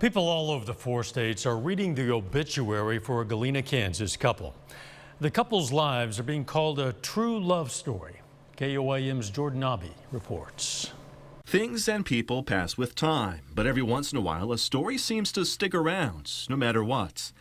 People all over the 4 states are reading the obituary for a Galena, Kansas couple. The couple's lives are being called a true love story. KOAM's Jordan Nobby reports. Things and people pass with time, but every once in a while a story seems to stick around, no matter what.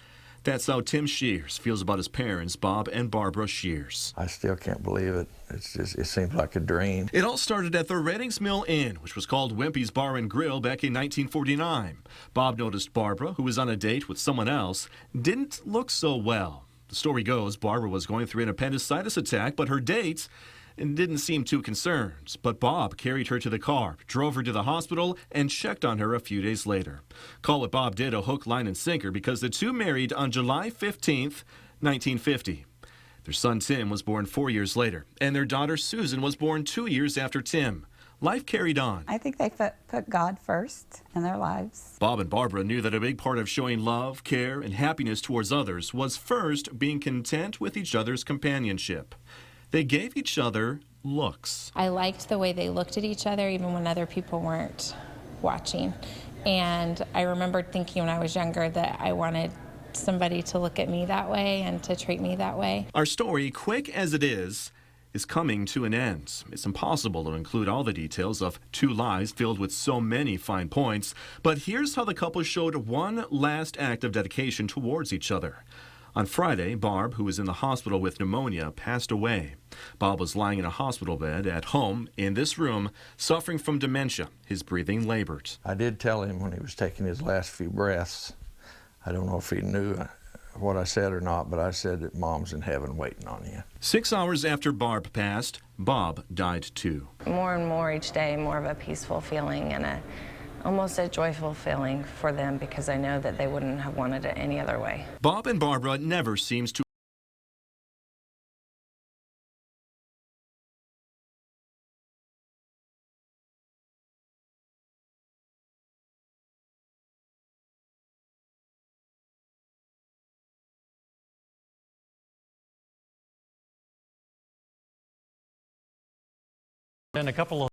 That's how Tim Shears feels about his parents, Bob and Barbara Shears. I still can't believe it. It seems like a dream. It all started at the Reddings Mill Inn, which was called Wimpy's Bar and Grill back in 1949. Bob noticed Barbara, who was on a date with someone else, didn't look so well. The story goes Barbara was going through an appendicitis attack, but her date didn't seem too concerned. But Bob carried her to the car, drove her to the hospital, and checked on her a few days later. Call what Bob did a hook, line, and sinker because the two married on July 15th, 1950. Their son Tim was born 4 years later, and their daughter Susan was born 2 years after Tim. Life carried on. I think they put God first in their lives. Bob and Barbara knew that a big part of showing love, care, and happiness towards others was first being content with each other's companionship. They gave each other looks. I liked the way they looked at each other even when other people weren't watching. And I remembered thinking when I was younger that I wanted somebody to look at me that way and to treat me that way. Our story, quick as it is coming to an end. It's impossible to include all the details of two lives filled with so many fine points, but here's how the couple showed one last act of dedication towards each other. On Friday, Barb, who was in the hospital with pneumonia, passed away. Bob was lying in a hospital bed at home in this room, suffering from dementia. His breathing labored. I did tell him when he was taking his last few breaths, I don't know if he knew what I said or not, but I said that Mom's in heaven waiting on you. 6 hours after Barb passed, Bob died too. More and more each day, more of a peaceful feeling and almost a joyful feeling for them because I know that they wouldn't have wanted it any other way. Bob and Barbara never seems to And a couple of